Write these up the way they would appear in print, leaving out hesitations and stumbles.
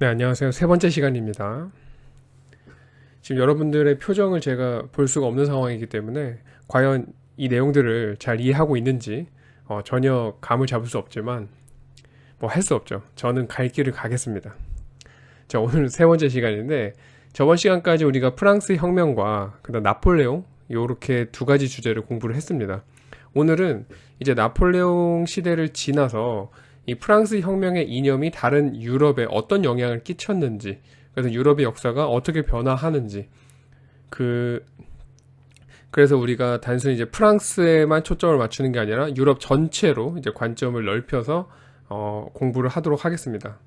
네, 안녕하세요. 세 번째 시간입니다. 지금 여러분들의 표정을 제가 볼 수가 없는 상황이기 때문에 과연 이 내용들을 잘 이해하고 있는지 전혀 감을 잡을 수 없지만 뭐 할 수 없죠. 저는 갈 길을 가겠습니다. 자, 오늘 세 번째 시간인데 저번 시간까지 우리가 프랑스 혁명과 그다음 나폴레옹 요렇게 두 가지 주제를 공부를 했습니다. 오늘은 이제 나폴레옹 시대를 지나서 이 프랑스 혁명의 이념이 다른 유럽에 어떤 영향을 끼쳤는지, 그래서 유럽의 역사가 어떻게 변화하는지, 그래서 우리가 단순히 이제 프랑스에만 초점을 맞추는 게 아니라 유럽 전체로 이제 관점을 넓혀서 공부를 하도록 하겠습니다.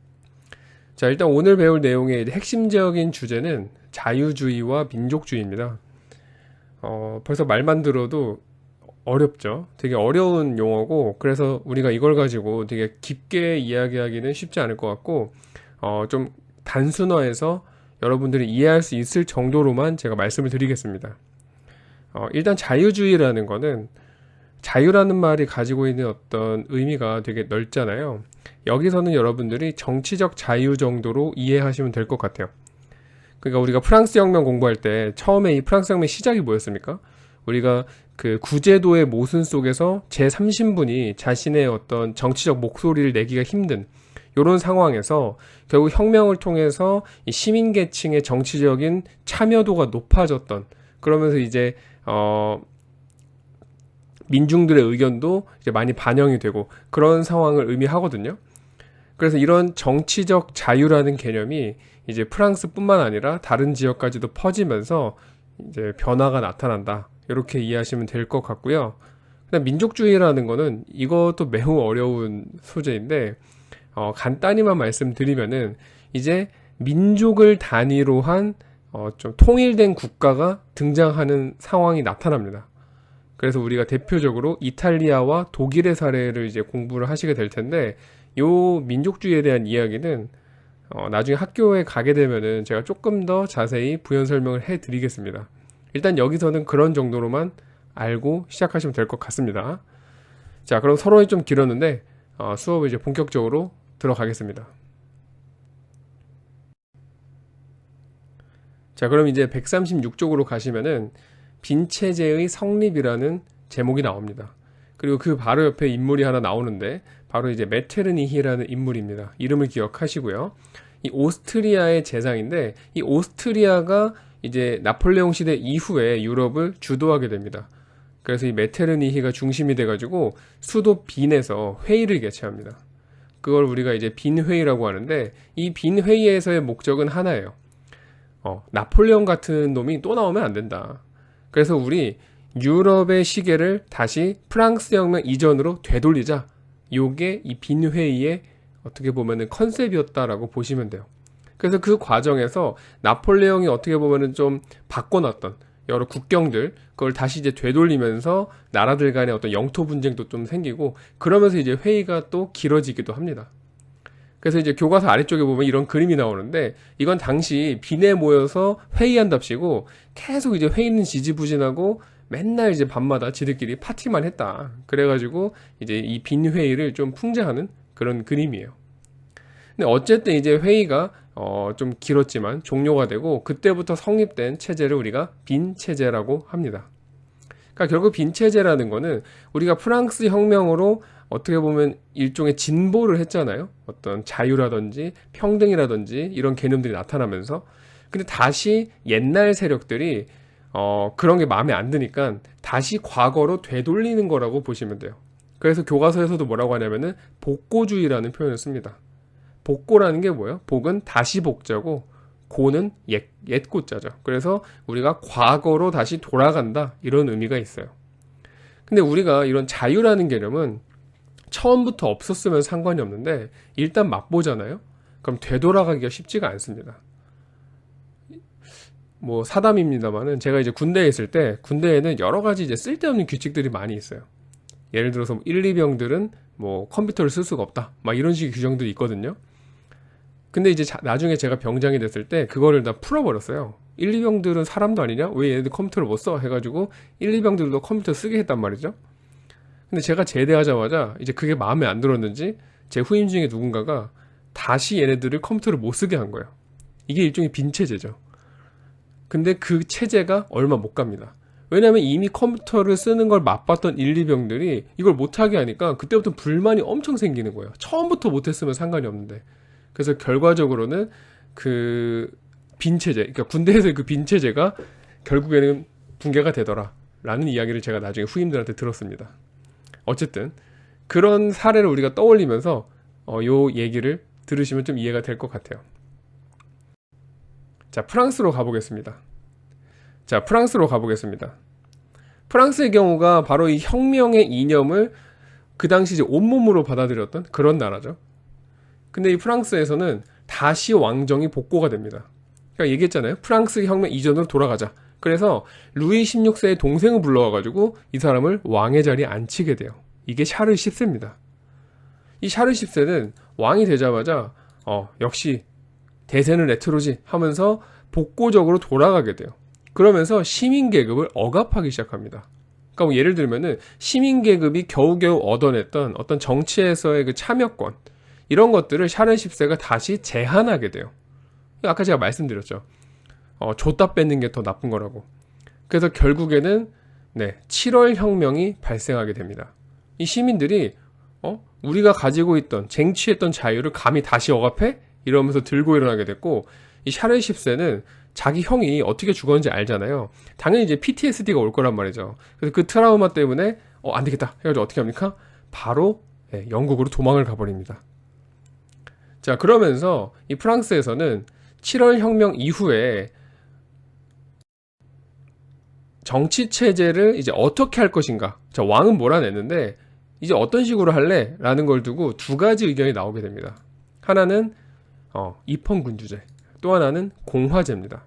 자, 일단 오늘 배울 내용의 핵심적인 주제는 자유주의와 민족주의입니다. 벌써 말만 들어도 어렵죠. 되게 어려운 용어고, 그래서 우리가 이걸 가지고 되게 깊게 이야기하기는 쉽지 않을 것 같고, 좀 단순화해서 여러분들이 이해할 수 있을 정도로만 제가 말씀을 드리겠습니다. 일단 자유주의라는 거는, 자유라는 말이 가지고 있는 어떤 의미가 되게 넓잖아요. 여기서는 여러분들이 정치적 자유 정도로 이해하시면 될 것 같아요. 그러니까 우리가 프랑스 혁명 공부할 때 처음에 이 프랑스 혁명 시작이 뭐였습니까? 우리가 그 구제도의 모순 속에서 제3신분이 자신의 어떤 정치적 목소리를 내기가 힘든 이런 상황에서 결국 혁명을 통해서 이 시민계층의 정치적인 참여도가 높아졌던, 그러면서 이제 민중들의 의견도 이제 많이 반영이 되고 그런 상황을 의미하거든요. 그래서 이런 정치적 자유라는 개념이 이제 프랑스뿐만 아니라 다른 지역까지도 퍼지면서 이제 변화가 나타난다, 이렇게 이해하시면 될 것 같고요. 그다음 민족주의라는 거는 이것도 매우 어려운 소재인데, 간단히만 말씀드리면은 이제 민족을 단위로 한 좀 통일된 국가가 등장하는 상황이 나타납니다. 그래서 우리가 대표적으로 이탈리아와 독일의 사례를 이제 공부를 하시게 될 텐데, 요 민족주의에 대한 이야기는 나중에 학교에 가게 되면은 제가 조금 더 자세히 부연 설명을 해 드리겠습니다. 일단 여기서는 그런 정도로만 알고 시작하시면 될 것 같습니다. 자, 그럼 서론이 좀 길었는데 수업을 이제 본격적으로 들어가겠습니다. 자, 그럼 이제 136쪽으로 가시면은 빈체제의 성립이라는 제목이 나옵니다. 그리고 그 바로 옆에 인물이 하나 나오는데 바로 이제 메테르니히라는 인물입니다. 이름을 기억하시고요. 이 오스트리아의 재상인데, 이 오스트리아가 이제 나폴레옹 시대 이후에 유럽을 주도하게 됩니다. 그래서 이 메테르니히가 중심이 돼가지고 수도 빈에서 회의를 개최합니다. 그걸 우리가 이제 빈회의라고 하는데, 이 빈회의에서의 목적은 하나예요. 나폴레옹 같은 놈이 또 나오면 안 된다. 그래서 우리 유럽의 시계를 다시 프랑스 혁명 이전으로 되돌리자. 요게 이 빈회의의 어떻게 보면은 컨셉이었다라고 보시면 돼요. 그래서 그 과정에서 나폴레옹이 어떻게 보면은 좀 바꿔놨던 여러 국경들, 그걸 다시 이제 되돌리면서 나라들 간의 어떤 영토 분쟁도 좀 생기고, 그러면서 이제 회의가 또 길어지기도 합니다. 그래서 이제 교과서 아래쪽에 보면 이런 그림이 나오는데, 이건 당시 빈에 모여서 회의한답시고 계속 이제 회의는 지지부진하고 맨날 이제 밤마다 지들끼리 파티만 했다. 그래가지고 이제 이 빈 회의를 좀 풍자하는 그런 그림이에요. 근데 어쨌든 이제 회의가 좀 길었지만 종료가 되고, 그때부터 성립된 체제를 우리가 빈 체제라고 합니다. 그러니까 결국 빈 체제라는 거는 우리가 프랑스 혁명으로 어떻게 보면 일종의 진보를 했잖아요. 어떤 자유라든지 평등이라든지 이런 개념들이 나타나면서. 근데 다시 옛날 세력들이 그런 게 마음에 안 드니까 다시 과거로 되돌리는 거라고 보시면 돼요. 그래서 교과서에서도 뭐라고 하냐면은 복고주의라는 표현을 씁니다. 복고라는 게 뭐예요? 복은 다시 복자고 고는 옛 고자죠. 그래서 우리가 과거로 다시 돌아간다, 이런 의미가 있어요. 근데 우리가 이런 자유라는 개념은 처음부터 없었으면 상관이 없는데 일단 맛보잖아요. 그럼 되돌아가기가 쉽지가 않습니다. 뭐 사담입니다만은 제가 이제 군대에 있을 때 군대에는 여러 가지 이제 쓸데없는 규칙들이 많이 있어요. 예를 들어서 1, 2병들은 뭐 컴퓨터를 쓸 수가 없다, 막 이런 식의 규정들이 있거든요. 근데 이제 나중에 제가 병장이 됐을 때 그거를 다 풀어버렸어요. 1, 2병들은 사람도 아니냐? 왜 얘네들 컴퓨터를 못 써? 해가지고 1, 2병들도 컴퓨터 쓰게 했단 말이죠. 근데 제가 제대하자마자 이제 그게 마음에 안 들었는지 제 후임 중에 누군가가 다시 얘네들을 컴퓨터를 못 쓰게 한 거예요. 이게 일종의 빈체제죠. 근데 그 체제가 얼마 못 갑니다. 왜냐하면 이미 컴퓨터를 쓰는 걸 맛봤던 1, 2병들이 이걸 못하게 하니까 그때부터 불만이 엄청 생기는 거예요. 처음부터 못했으면 상관이 없는데. 그래서 결과적으로는 그 빈체제, 그러니까 군대에서의 그 빈체제가 결국에는 붕괴가 되더라 라는 이야기를 제가 나중에 후임들한테 들었습니다. 어쨌든 그런 사례를 우리가 떠올리면서 요 얘기를 들으시면 좀 이해가 될 것 같아요. 자, 프랑스로 가보겠습니다. 프랑스의 경우가 바로 이 혁명의 이념을 그 당시 이제 온몸으로 받아들였던 그런 나라죠. 근데 이 프랑스에서는 다시 왕정이 복고가 됩니다. 그러니까 얘기했잖아요. 프랑스 혁명 이전으로 돌아가자. 그래서 루이 16세의 동생을 불러와가지고 이 사람을 왕의 자리에 앉히게 돼요. 이게 샤를 10세입니다. 이 샤를 10세는 왕이 되자마자 역시 대세는 레트로지 하면서 복고적으로 돌아가게 돼요. 그러면서 시민계급을 억압하기 시작합니다. 그러니까 뭐 예를 들면은 시민계급이 겨우겨우 얻어냈던 어떤 정치에서의 그 참여권, 이런 것들을 샤를 10세가 다시 제한하게 돼요. 아까 제가 말씀드렸죠. 줬다 뺏는 게 더 나쁜 거라고. 그래서 결국에는 7월 혁명이 발생하게 됩니다. 이 시민들이 우리가 가지고 있던 쟁취했던 자유를 감히 다시 억압해? 이러면서 들고 일어나게 됐고, 이 샤를 10세는 자기 형이 어떻게 죽었는지 알잖아요. 당연히 이제 PTSD가 올 거란 말이죠. 그래서 그 트라우마 때문에 안 되겠다 해가지고 어떻게 합니까? 바로 영국으로 도망을 가버립니다. 자, 그러면서 이 프랑스에서는 7월 혁명 이후에 정치 체제를 이제 어떻게 할 것인가. 자, 왕은 몰아냈는데 이제 어떤 식으로 할래? 라는 걸 두고 두 가지 의견이 나오게 됩니다. 하나는 입헌군주제, 또 하나는 공화제입니다.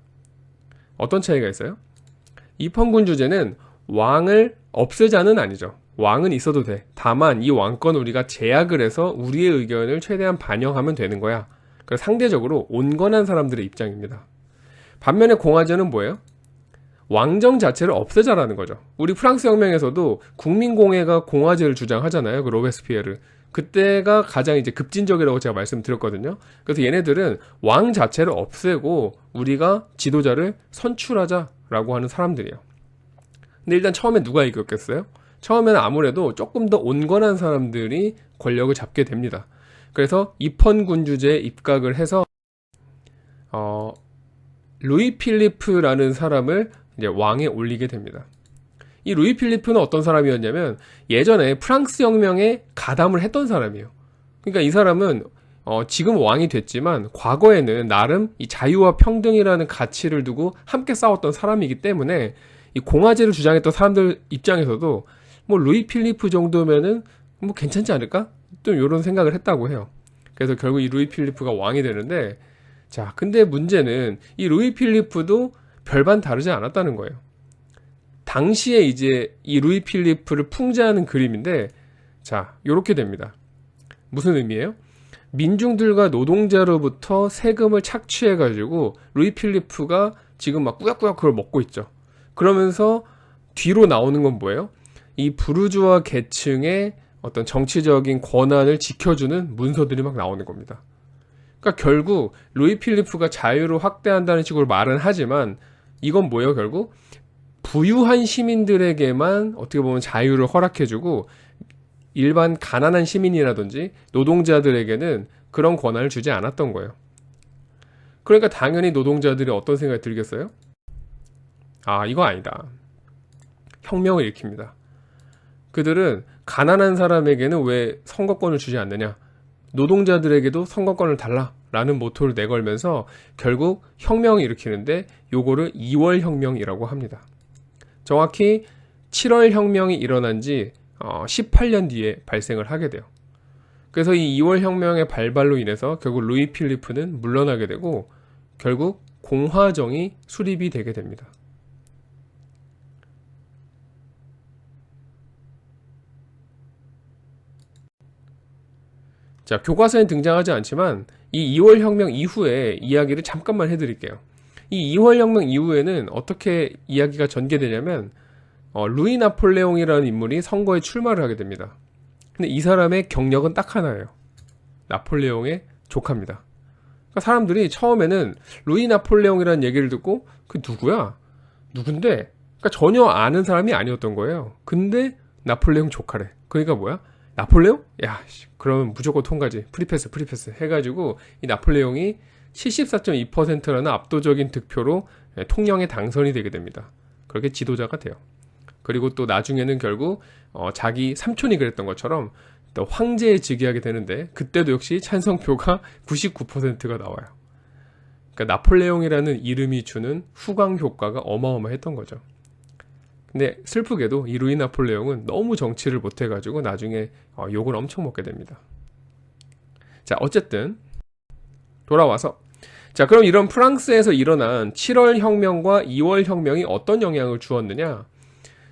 어떤 차이가 있어요? 입헌군주제는 왕을 없애자는 아니죠. 왕은 있어도 돼. 다만 이 왕권을 우리가 제약을 해서 우리의 의견을 최대한 반영하면 되는 거야. 그래서 상대적으로 온건한 사람들의 입장입니다. 반면에 공화제는 뭐예요? 왕정 자체를 없애자라는 거죠. 우리 프랑스 혁명에서도 국민공회가 공화제를 주장하잖아요. 그 로베스피에르. 그때가 가장 이제 급진적이라고 제가 말씀드렸거든요. 그래서 얘네들은 왕 자체를 없애고 우리가 지도자를 선출하자라고 하는 사람들이에요. 근데 일단 처음에 누가 이겼겠어요? 처음에는 아무래도 조금 더 온건한 사람들이 권력을 잡게 됩니다. 그래서 입헌군주제에 입각을 해서 루이 필리프라는 사람을 이제 왕에 올리게 됩니다. 이 루이 필리프는 어떤 사람이었냐면 예전에 프랑스 혁명에 가담을 했던 사람이에요. 그러니까 이 사람은 지금 왕이 됐지만 과거에는 나름 이 자유와 평등이라는 가치를 두고 함께 싸웠던 사람이기 때문에 이 공화제를 주장했던 사람들 입장에서도 뭐 루이 필리프 정도면은 뭐 괜찮지 않을까? 또 이런 생각을 했다고 해요. 그래서 결국 이 루이 필리프가 왕이 되는데, 자, 근데 문제는 이 루이 필리프도 별반 다르지 않았다는 거예요. 당시에 이제 이 루이 필리프를 풍자하는 그림인데, 자, 요렇게 됩니다. 무슨 의미예요? 민중들과 노동자로부터 세금을 착취해가지고 루이 필리프가 지금 막 꾸역꾸역 그걸 먹고 있죠. 그러면서 뒤로 나오는 건 뭐예요? 이 부르주아 계층의 어떤 정치적인 권한을 지켜주는 문서들이 막 나오는 겁니다. 그러니까 결국 루이 필리프가 자유를 확대한다는 식으로 말은 하지만 이건 뭐예요? 결국 부유한 시민들에게만 어떻게 보면 자유를 허락해주고 일반 가난한 시민이라든지 노동자들에게는 그런 권한을 주지 않았던 거예요. 그러니까 당연히 노동자들이 어떤 생각이 들겠어요? 이거 아니다. 혁명을 일으킵니다. 그들은 가난한 사람에게는 왜 선거권을 주지 않느냐, 노동자들에게도 선거권을 달라라는 모토를 내걸면서 결국 혁명을 일으키는데 요거를 2월 혁명이라고 합니다. 정확히 7월 혁명이 일어난 지 18년 뒤에 발생을 하게 돼요. 그래서 이 2월 혁명의 발발로 인해서 결국 루이 필리프는 물러나게 되고 결국 공화정이 수립이 되게 됩니다. 자, 교과서엔 등장하지 않지만 이 2월 혁명 이후에 이야기를 잠깐만 해드릴게요. 이 2월 혁명 이후에는 어떻게 이야기가 전개되냐면 루이 나폴레옹이라는 인물이 선거에 출마를 하게 됩니다. 근데 이 사람의 경력은 딱 하나예요. 나폴레옹의 조카입니다. 그러니까 사람들이 처음에는 루이 나폴레옹이라는 얘기를 듣고 그 누구야? 누군데? 그러니까 전혀 아는 사람이 아니었던 거예요. 근데 나폴레옹 조카래. 그러니까 뭐야? 나폴레옹? 야, 그러면 무조건 통과지. 프리패스 해가지고 이 나폴레옹이 74.2%라는 압도적인 득표로 통영에 당선이 되게 됩니다. 그렇게 지도자가 돼요. 그리고 또 나중에는 결국 자기 삼촌이 그랬던 것처럼 또 황제에 즉위하게 되는데 그때도 역시 찬성표가 99%가 나와요. 그러니까 나폴레옹이라는 이름이 주는 후광 효과가 어마어마했던 거죠. 근데 슬프게도 이 루이 나폴레옹은 너무 정치를 못해가지고 나중에 욕을 엄청 먹게 됩니다. 자, 어쨌든 돌아와서 자, 그럼 이런 프랑스에서 일어난 7월 혁명과 2월 혁명이 어떤 영향을 주었느냐?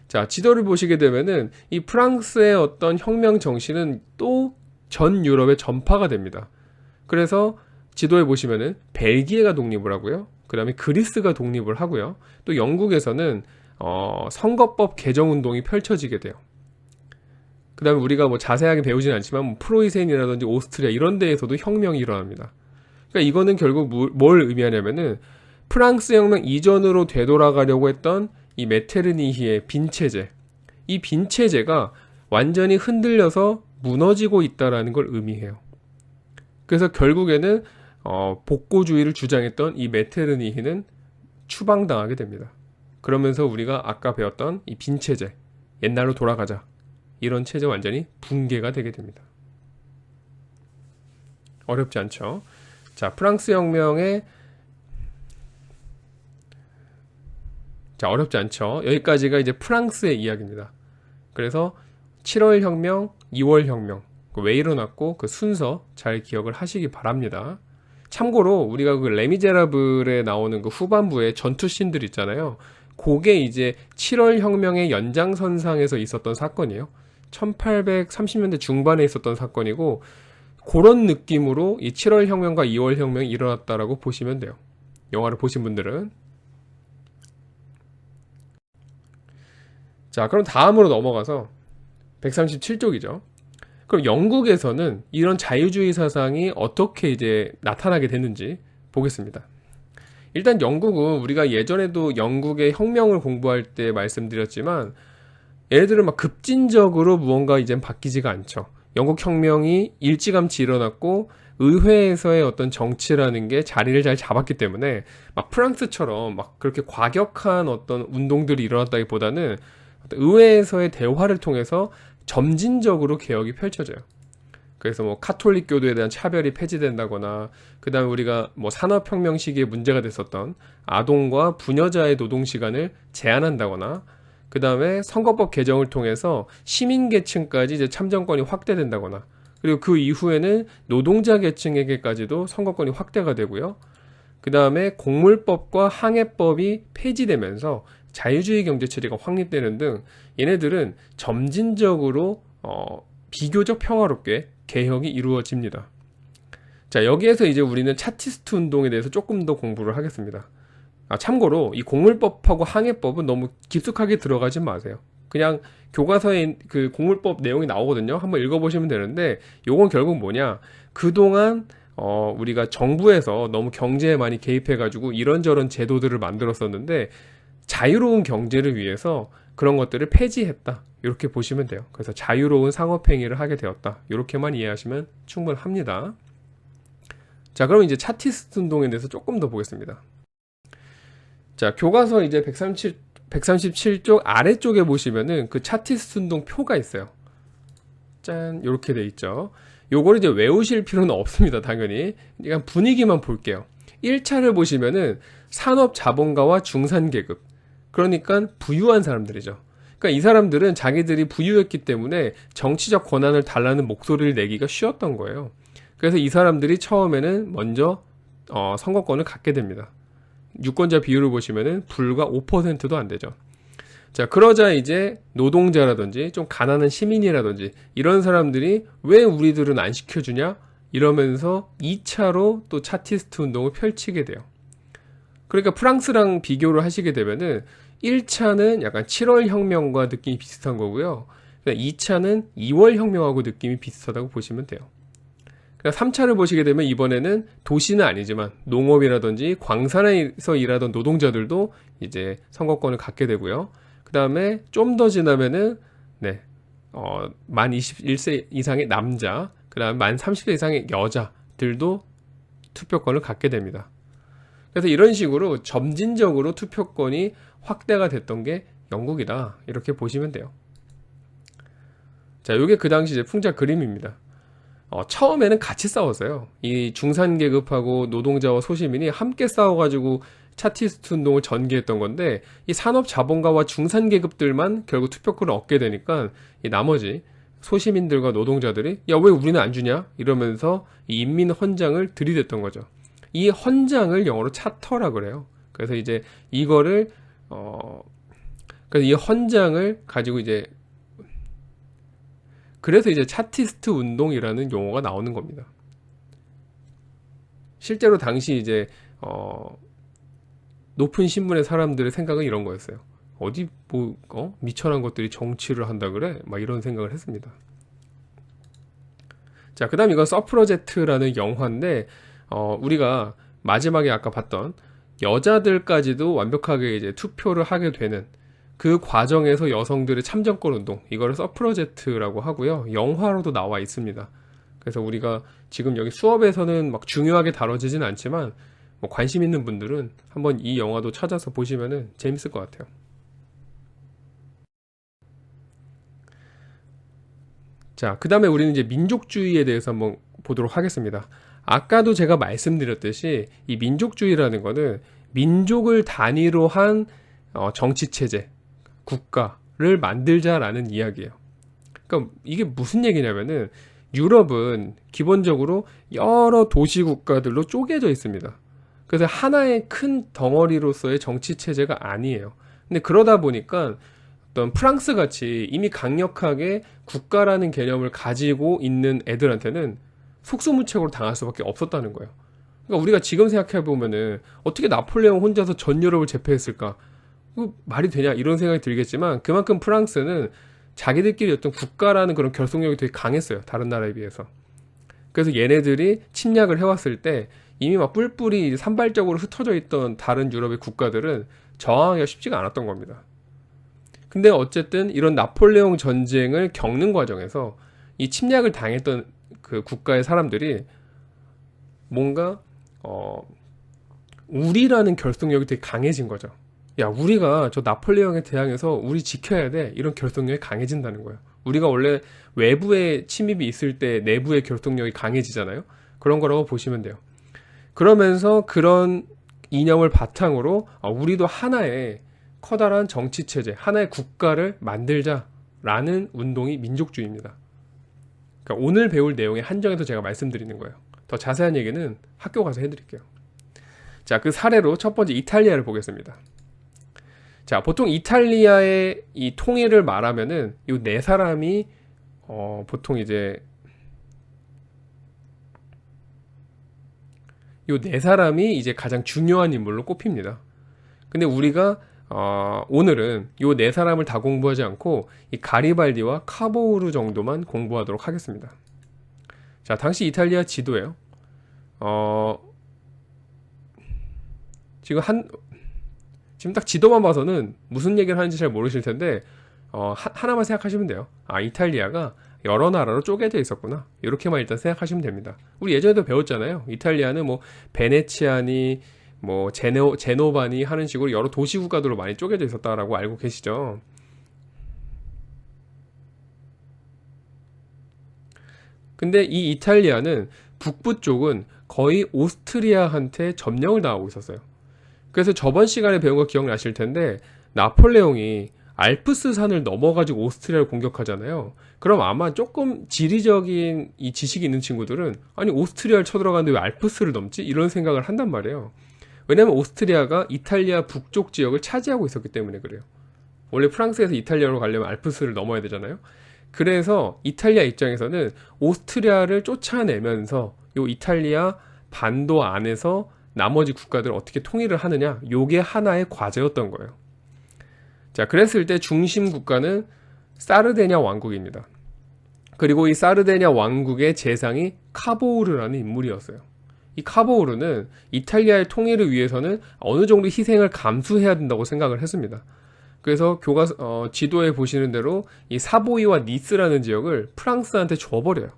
자, 지도를 보시게 되면은 이 프랑스의 어떤 혁명 정신은 또 전 유럽에 전파가 됩니다. 그래서 지도에 보시면은 벨기에가 독립을 하고요. 그 다음에 그리스가 독립을 하고요. 또 영국에서는 선거법 개정 운동이 펼쳐지게 돼요. 그 다음에 우리가 뭐 자세하게 배우진 않지만 뭐 프로이센이라든지 오스트리아 이런 데에서도 혁명이 일어납니다. 그러니까 이거는 결국 뭘 의미하냐면은 프랑스 혁명 이전으로 되돌아가려고 했던 이 메테르니히의 빈체제, 이 빈체제가 완전히 흔들려서 무너지고 있다라는 걸 의미해요. 그래서 결국에는 복고주의를 주장했던 이 메테르니히는 추방당하게 됩니다. 그러면서 우리가 아까 배웠던 이 빈체제, 옛날로 돌아가자, 이런 체제 완전히 붕괴가 되게 됩니다. 어렵지 않죠? 자, 프랑스 혁명의 자, 어렵지 않죠? 여기까지가 이제 프랑스의 이야기입니다. 그래서 7월 혁명, 2월 혁명 왜 일어났고 그 순서 잘 기억을 하시기 바랍니다. 참고로 우리가 그 레미제라블에 나오는 그 후반부에 전투씬들 있잖아요. 그게 이제 7월 혁명의 연장선상에서 있었던 사건이에요. 1830년대 중반에 있었던 사건이고 그런 느낌으로 이 7월 혁명과 2월 혁명이 일어났다라고 보시면 돼요. 영화를 보신 분들은. 자, 그럼 다음으로 넘어가서 137쪽이죠. 그럼 영국에서는 이런 자유주의 사상이 어떻게 이제 나타나게 됐는지 보겠습니다. 일단 영국은 우리가 예전에도 영국의 혁명을 공부할 때 말씀드렸지만 얘네들은 막 급진적으로 무언가 이젠 바뀌지가 않죠. 영국 혁명이 일찌감치 일어났고 의회에서의 어떤 정치라는 게 자리를 잘 잡았기 때문에 막 프랑스처럼 막 그렇게 과격한 어떤 운동들이 일어났다기보다는 의회에서의 대화를 통해서 점진적으로 개혁이 펼쳐져요. 그래서 뭐 카톨릭교도에 대한 차별이 폐지된다거나, 그 다음에 우리가 뭐 산업혁명 시기에 문제가 됐었던 아동과 부녀자의 노동시간을 제한한다거나, 그 다음에 선거법 개정을 통해서 시민계층까지 이제 참정권이 확대된다거나, 그리고 그 이후에는 노동자 계층에게까지도 선거권이 확대가 되고요. 그 다음에 공물법과 항해법이 폐지되면서 자유주의 경제체제가 확립되는 등 얘네들은 점진적으로 비교적 평화롭게 개혁이 이루어집니다. 자, 여기에서 이제 우리는 차티스트 운동에 대해서 조금 더 공부를 하겠습니다. 참고로 이 공물법하고 항해법은 너무 깊숙하게 들어가지 마세요. 그냥 교과서에 그 공물법 내용이 나오거든요. 한번 읽어보시면 되는데 요건 결국 뭐냐, 그동안 우리가 정부에서 너무 경제에 많이 개입해가지고 이런저런 제도들을 만들었었는데 자유로운 경제를 위해서 그런 것들을 폐지했다, 이렇게 보시면 돼요. 그래서 자유로운 상업행위를 하게 되었다, 이렇게만 이해하시면 충분합니다. 자, 그럼 이제 차티스트 운동에 대해서 조금 더 보겠습니다. 자, 교과서 이제 137쪽 아래쪽에 보시면은 그 차티스트 운동 표가 있어요. 짠, 이렇게 돼 있죠. 요걸 이제 외우실 필요는 없습니다, 당연히. 그냥 분위기만 볼게요. 1차를 보시면은 산업자본가와 중산계급, 그러니까 부유한 사람들이죠. 그러니까 이 사람들은 자기들이 부유했기 때문에 정치적 권한을 달라는 목소리를 내기가 쉬웠던 거예요. 그래서 이 사람들이 처음에는 먼저 선거권을 갖게 됩니다. 유권자 비율을 보시면은 불과 5%도 안 되죠. 자, 그러자 이제 노동자라든지 좀 가난한 시민이라든지 이런 사람들이 왜 우리들은 안 시켜주냐 이러면서 2차로 또 차티스트 운동을 펼치게 돼요. 그러니까 프랑스랑 비교를 하시게 되면은 1차는 약간 7월 혁명과 느낌이 비슷한 거고요. 2차는 2월 혁명하고 느낌이 비슷하다고 보시면 돼요. 3차를 보시게 되면 이번에는 도시는 아니지만 농업이라든지 광산에서 일하던 노동자들도 이제 선거권을 갖게 되고요. 그 다음에 좀 더 지나면은 만 21세 이상의 남자, 그 다음에 만 30세 이상의 여자들도 투표권을 갖게 됩니다. 그래서 이런 식으로 점진적으로 투표권이 확대가 됐던 게 영국이다, 이렇게 보시면 돼요. 자, 이게 그 당시 이제 풍자 그림입니다. 처음에는 같이 싸웠어요. 이 중산계급하고 노동자와 소시민이 함께 싸워가지고 차티스트 운동을 전개했던 건데, 이 산업자본가와 중산계급들만 결국 투표권을 얻게 되니까 이 나머지 소시민들과 노동자들이 야, 왜 우리는 안 주냐? 이러면서 이 인민헌장을 들이댔던 거죠. 이 헌장을 영어로 차터라 그래요. 그래서 이제 이거를 그래서 이 헌장을 가지고 그래서 이제 차티스트 운동이라는 용어가 나오는 겁니다. 실제로 당시 이제 높은 신분의 사람들의 생각은 이런 거였어요. 어디 미천한 것들이 정치를 한다 그래? 막 이런 생각을 했습니다. 자, 그 다음 이건 서프러제트라는 영화인데, 우리가 마지막에 아까 봤던 여자들까지도 완벽하게 이제 투표를 하게 되는 그 과정에서 여성들의 참정권 운동, 이거를 서프러제트라고 하고요. 영화로도 나와 있습니다. 그래서 우리가 지금 여기 수업에서는 막 중요하게 다뤄지진 않지만, 뭐 관심 있는 분들은 한번 이 영화도 찾아서 보시면은 재밌을 것 같아요. 자, 그 다음에 우리는 이제 민족주의에 대해서 한번 보도록 하겠습니다. 아까도 제가 말씀드렸듯이 이 민족주의라는 거는 민족을 단위로 한 정치체제, 국가를 만들자라는 이야기예요. 그러니까 이게 무슨 얘기냐면은 유럽은 기본적으로 여러 도시 국가들로 쪼개져 있습니다. 그래서 하나의 큰 덩어리로서의 정치체제가 아니에요. 근데 그러다 보니까 어떤 프랑스 같이 이미 강력하게 국가라는 개념을 가지고 있는 애들한테는 속수무책으로 당할 수밖에 없었다는 거예요. 그러니까 우리가 지금 생각해 보면은 어떻게 나폴레옹 혼자서 전 유럽을 제패했을까? 말이 되냐? 이런 생각이 들겠지만 그만큼 프랑스는 자기들끼리 어떤 국가라는 그런 결속력이 되게 강했어요. 다른 나라에 비해서. 그래서 얘네들이 침략을 해왔을 때 이미 막 뿔뿔이 산발적으로 흩어져 있던 다른 유럽의 국가들은 저항하기가 쉽지가 않았던 겁니다. 근데 어쨌든 이런 나폴레옹 전쟁을 겪는 과정에서 이 침략을 당했던 그 국가의 사람들이 뭔가 우리라는 결속력이 되게 강해진 거죠. 야, 우리가 저 나폴레옹에 대항해서 우리 지켜야 돼, 이런 결속력이 강해진다는 거예요. 우리가 원래 외부의 침입이 있을 때 내부의 결속력이 강해지잖아요. 그런 거라고 보시면 돼요. 그러면서 그런 이념을 바탕으로 우리도 하나의 커다란 정치체제, 하나의 국가를 만들자라는 운동이 민족주의입니다. 그러니까 오늘 배울 내용에 한정해서 제가 말씀드리는 거예요. 더 자세한 얘기는 학교 가서 해드릴게요. 자, 그 사례로 첫 번째 이탈리아를 보겠습니다. 자, 보통 이탈리아의 이 통일을 말하면은 이 네 사람이 보통 이제 이 네 사람이 이제 가장 중요한 인물로 꼽힙니다. 근데 우리가 오늘은 이 네 사람을 다 공부하지 않고 이 가리발디와 카보우르 정도만 공부하도록 하겠습니다. 자, 당시 이탈리아 지도예요. 지금 딱 지도만 봐서는 무슨 얘기를 하는지 잘 모르실 텐데 하나만 생각하시면 돼요. 이탈리아가 여러 나라로 쪼개져 있었구나, 이렇게만 일단 생각하시면 됩니다. 우리 예전에도 배웠잖아요. 이탈리아는 뭐 베네치아니 뭐 제노바니 하는 식으로 여러 도시 국가들로 많이 쪼개져 있었다라고 알고 계시죠? 근데 이 이탈리아는 북부 쪽은 거의 오스트리아한테 점령을 당하고 있었어요. 그래서 저번 시간에 배운 거 기억나실 텐데 나폴레옹이 알프스 산을 넘어가지고 오스트리아를 공격하잖아요. 그럼 아마 조금 지리적인 이 지식이 있는 친구들은 아니 오스트리아를 쳐들어가는데 왜 알프스를 넘지? 이런 생각을 한단 말이에요. 왜냐면 오스트리아가 이탈리아 북쪽 지역을 차지하고 있었기 때문에 그래요. 원래 프랑스에서 이탈리아로 가려면 알프스를 넘어야 되잖아요. 그래서 이탈리아 입장에서는 오스트리아를 쫓아내면서 요 이탈리아 반도 안에서 나머지 국가들을 어떻게 통일을 하느냐, 요게 하나의 과제였던 거예요. 자, 그랬을 때 중심 국가는 사르데냐 왕국입니다. 그리고 이 사르데냐 왕국의 재상이 카보우르라는 인물이었어요. 이 카보우르는 이탈리아의 통일을 위해서는 어느 정도 희생을 감수해야 된다고 생각을 했습니다. 그래서 지도에 보시는 대로 이 사보이와 니스라는 지역을 프랑스한테 줘버려요.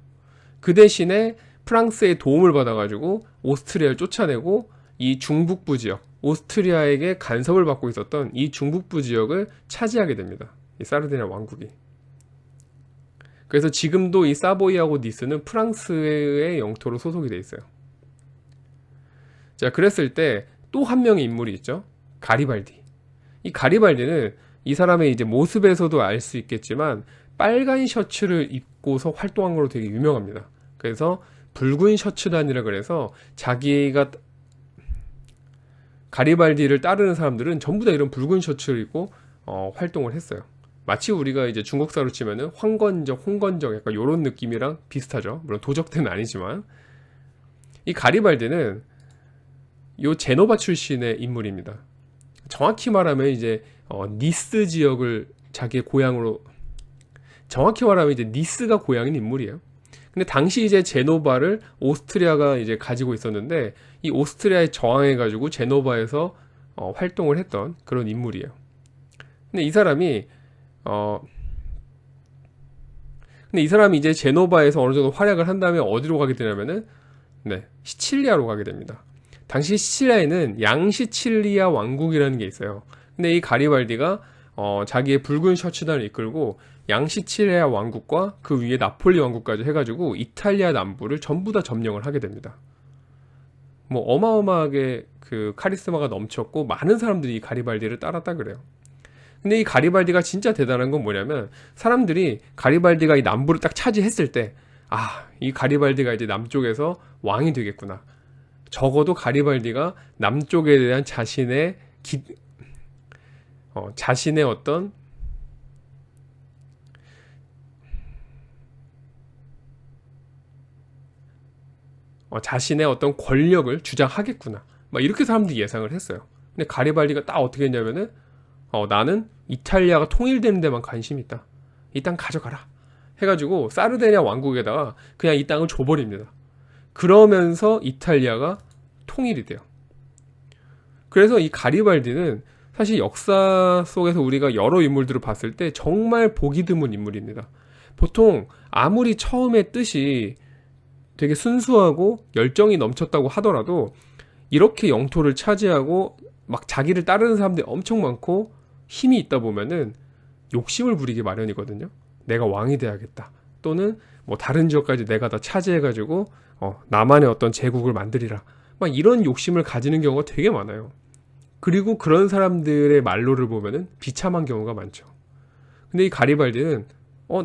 그 대신에 프랑스의 도움을 받아가지고 오스트리아를 쫓아내고 이 중북부 지역, 오스트리아에게 간섭을 받고 있었던 이 중북부 지역을 차지하게 됩니다. 이 사르디니아 왕국이. 그래서 지금도 이 사보이하고 니스는 프랑스의 영토로 소속이 돼 있어요. 자, 그랬을 때 또 한 명의 인물이 있죠. 가리발디. 이 가리발디는 이 사람의 이제 모습에서도 알 수 있겠지만 빨간 셔츠를 입고서 활동한 걸로 되게 유명합니다. 그래서 붉은 셔츠단이라 그래서 자기가 가리발디를 따르는 사람들은 전부 다 이런 붉은 셔츠를 입고 활동을 했어요. 마치 우리가 이제 중국사로 치면은 황건적, 홍건적 약간 이런 느낌이랑 비슷하죠. 물론 도적대는 아니지만 이 가리발디는 요 제노바 출신의 인물입니다. 정확히 말하면 이제 니스 지역을 자기의 고향으로, 정확히 말하면 이제 니스가 고향인 인물이에요. 근데 당시 이제 제노바를 오스트리아가 이제 가지고 있었는데 이 오스트리아에 저항해가지고 제노바에서 활동을 했던 그런 인물이에요. 근데 이 사람이 이제 제노바에서 어느 정도 활약을 한 다음에 어디로 가게 되냐면은 시칠리아로 가게 됩니다. 당시 시칠리아에는 양시칠리아 왕국이라는 게 있어요. 근데 이 가리발디가 자기의 붉은 셔츠단을 이끌고 양시칠리아 왕국과 그 위에 나폴리 왕국까지 해가지고 이탈리아 남부를 전부 다 점령을 하게 됩니다. 뭐 어마어마하게 그 카리스마가 넘쳤고 많은 사람들이 이 가리발디를 따랐다 그래요. 근데 이 가리발디가 진짜 대단한 건 뭐냐면 사람들이 가리발디가 이 남부를 딱 차지했을 때 이 가리발디가 이제 남쪽에서 왕이 되겠구나. 적어도 가리발디가 남쪽에 대한 자신의 어떤 자신의 어떤 권력을 주장하겠구나. 막 이렇게 사람들이 예상을 했어요. 근데 가리발디가 딱 어떻게 했냐면은 나는 이탈리아가 통일되는 데만 관심이 있다. 이 땅 가져가라. 해가지고 사르디니아 왕국에다가 그냥 이 땅을 줘버립니다. 그러면서 이탈리아가 통일이 돼요. 그래서 이 가리발디는 사실 역사 속에서 우리가 여러 인물들을 봤을 때 정말 보기 드문 인물입니다. 보통 아무리 처음에 뜻이 되게 순수하고 열정이 넘쳤다고 하더라도 이렇게 영토를 차지하고 막 자기를 따르는 사람들이 엄청 많고 힘이 있다 보면은 욕심을 부리기 마련이거든요. 내가 왕이 돼야겠다. 또는 뭐 다른 지역까지 내가 다 차지해가지고 나만의 어떤 제국을 만들리라. 막 이런 욕심을 가지는 경우가 되게 많아요. 그리고 그런 사람들의 말로를 보면은 비참한 경우가 많죠. 근데 이 가리발디는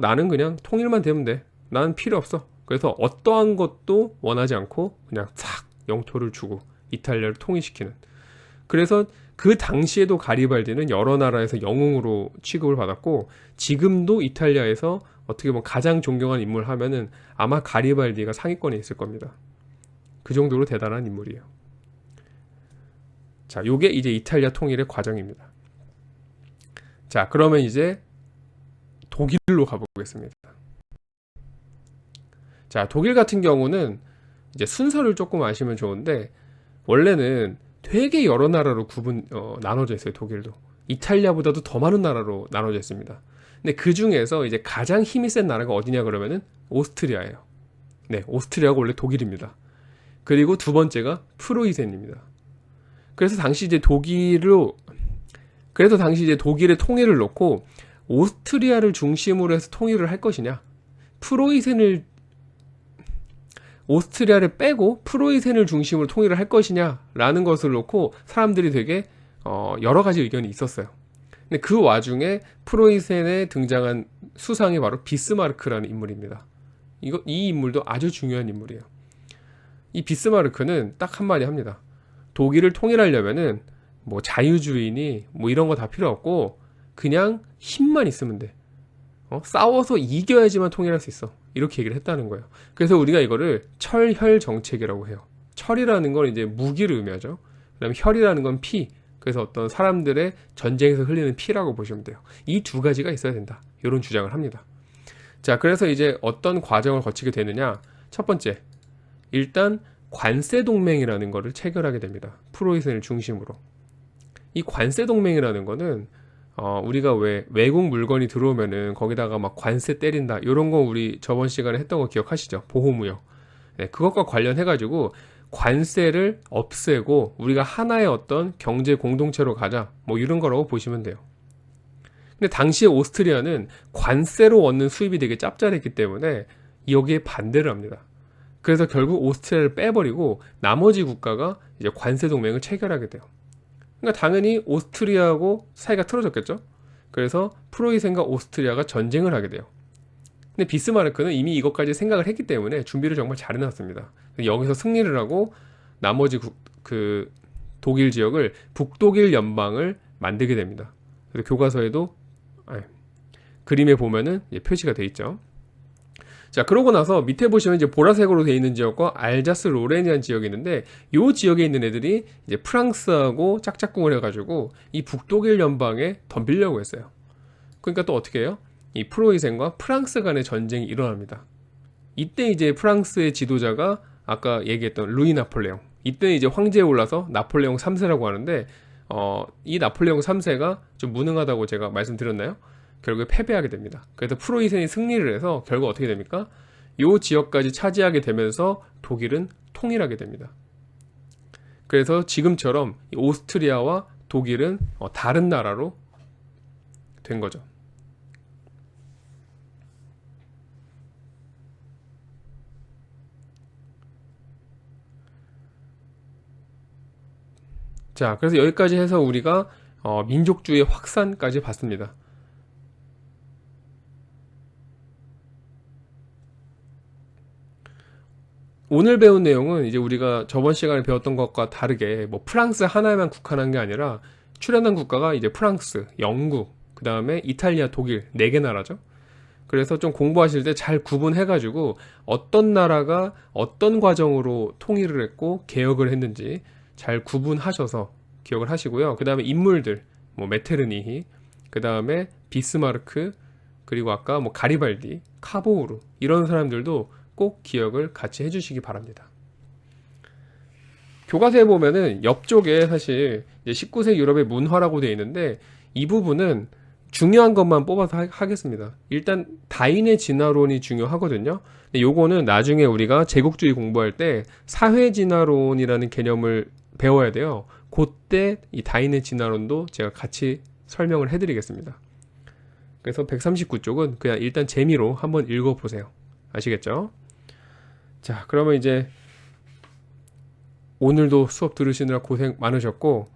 나는 그냥 통일만 되면 돼. 나는 필요 없어. 그래서 어떠한 것도 원하지 않고 그냥 싹 영토를 주고 이탈리아를 통일시키는. 그래서 그 당시에도 가리발디는 여러 나라에서 영웅으로 취급을 받았고 지금도 이탈리아에서 어떻게 보면 가장 존경하는 인물 하면은 아마 가리발디가 상위권에 있을 겁니다. 그 정도로 대단한 인물이에요. 자, 요게 이제 이탈리아 통일의 과정입니다. 자, 그러면 이제 독일로 가보겠습니다. 자, 독일 같은 경우는 이제 순서를 조금 아시면 좋은데 원래는 되게 여러 나라로 나눠져 있어요. 독일도 이탈리아보다도 더 많은 나라로 나눠져 있습니다. 근데 그 중에서 이제 가장 힘이 센 나라가 어디냐 그러면은 오스트리아예요. 네, 오스트리아가 원래 독일입니다. 그리고 두 번째가 프로이센입니다. 그래서 당시 이제 독일의 통일을 놓고 오스트리아를 중심으로 해서 통일을 할 것이냐, 오스트리아를 빼고 프로이센을 중심으로 통일을 할 것이냐라는 것을 놓고 사람들이 되게 여러 가지 의견이 있었어요. 근데 그 와중에 프로이센에 등장한 수상이 바로 비스마르크라는 인물입니다. 이 인물도 아주 중요한 인물이에요. 이 비스마르크는 딱 한마디 합니다. 독일을 통일하려면은 뭐 자유주의니 뭐 이런 거 다 필요 없고 그냥 힘만 있으면 돼. 싸워서 이겨야지만 통일할 수 있어. 이렇게 얘기를 했다는 거예요. 그래서 우리가 이거를 철혈 정책이라고 해요. 철이라는 건 이제 무기를 의미하죠. 그다음에 혈이라는 건 피. 그래서 어떤 사람들의 전쟁에서 흘리는 피라고 보시면 돼요. 이 두 가지가 있어야 된다. 이런 주장을 합니다. 자, 그래서 이제 어떤 과정을 거치게 되느냐. 첫 번째, 일단 관세 동맹이라는 거를 체결하게 됩니다. 프로이센을 중심으로. 이 관세 동맹이라는 거는 우리가 왜 외국 물건이 들어오면은 거기다가 막 관세 때린다 이런 거 우리 저번 시간에 했던 거 기억하시죠? 보호무역. 네, 그것과 관련해 가지고 관세를 없애고 우리가 하나의 어떤 경제 공동체로 가자 뭐 이런 거라고 보시면 돼요. 근데 당시에 오스트리아는 관세로 얻는 수입이 되게 짭짤했기 때문에 여기에 반대를 합니다. 그래서 결국 오스트리아를 빼버리고 나머지 국가가 이제 관세 동맹을 체결하게 돼요. 그러니까 당연히 오스트리아하고 사이가 틀어졌겠죠. 그래서 프로이센과 오스트리아가 전쟁을 하게 돼요. 근데 비스마르크는 이미 이것까지 생각을 했기 때문에 준비를 정말 잘 해놨습니다. 여기서 승리를 하고 나머지 그 독일 지역을 북독일 연방을 만들게 됩니다. 그래서 교과서에도 그림에 보면은 표시가 돼 있죠. 자, 그러고 나서 밑에 보시면 이제 보라색으로 되어 있는 지역과 알자스 로렌이라는 지역이 있는데 이 지역에 있는 애들이 이제 프랑스하고 짝짝꿍을 해가지고 이 북독일 연방에 덤비려고 했어요. 그러니까 또 어떻게 해요? 이 프로이센과 프랑스 간의 전쟁이 일어납니다. 이때 이제 프랑스의 지도자가 아까 얘기했던 루이 나폴레옹. 이때 이제 황제에 올라서 나폴레옹 3세라고 하는데 이 나폴레옹 3세가 좀 무능하다고 제가 말씀드렸나요? 결국에 패배하게 됩니다. 그래서 프로이센이 승리를 해서 결국 어떻게 됩니까? 이 지역까지 차지하게 되면서 독일은 통일하게 됩니다. 그래서 지금처럼 오스트리아와 독일은 다른 나라로 된 거죠. 자, 그래서 여기까지 해서 우리가 민족주의 확산까지 봤습니다. 오늘 배운 내용은 이제 우리가 저번 시간에 배웠던 것과 다르게 뭐 프랑스 하나에만 국한한 게 아니라 출연한 국가가 이제 프랑스, 영국, 그 다음에 이탈리아, 독일 4개 나라죠. 그래서 좀 공부하실 때 잘 구분해가지고 어떤 나라가 어떤 과정으로 통일을 했고 개혁을 했는지 잘 구분하셔서 기억을 하시고요. 그 다음에 인물들, 뭐 메테르니히, 그 다음에 비스마르크, 그리고 아까 뭐 가리발디, 카보우르 이런 사람들도 꼭 기억을 같이 해주시기 바랍니다. 교과서에 보면은 옆쪽에 사실 이제 19세기 유럽의 문화라고 되어 있는데 이 부분은 중요한 것만 뽑아서 하겠습니다. 일단 다인의 진화론이 중요하거든요. 근데 요거는 나중에 우리가 제국주의 공부할 때 사회진화론이라는 개념을 배워야 돼요. 그때 이 다인의 진화론도 제가 같이 설명을 해드리겠습니다. 그래서 139쪽은 그냥 일단 재미로 한번 읽어보세요. 아시겠죠? 자, 그러면 이제 오늘도 수업 들으시느라 고생 많으셨고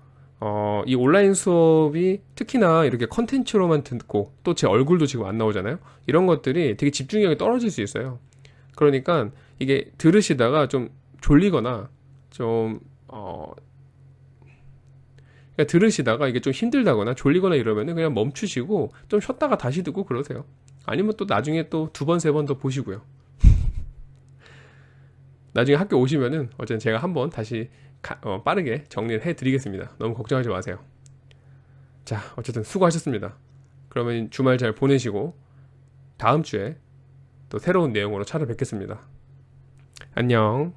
이 온라인 수업이 특히나 이렇게 컨텐츠로만 듣고 또 제 얼굴도 지금 안 나오잖아요. 이런 것들이 되게 집중력이 떨어질 수 있어요. 그러니까 이게 들으시다가 좀 졸리거나 좀 그러니까 들으시다가 이게 좀 힘들다거나 졸리거나 이러면은 그냥 멈추시고 좀 쉬었다가 다시 듣고 그러세요. 아니면 또 나중에 또 2번, 3번 더 보시고요. 나중에 학교 오시면은 어쨌든 제가 한번 다시 빠르게 정리를 해 드리겠습니다. 너무 걱정하지 마세요. 자, 어쨌든 수고하셨습니다. 그러면 주말 잘 보내시고 다음 주에 또 새로운 내용으로 찾아뵙겠습니다. 안녕.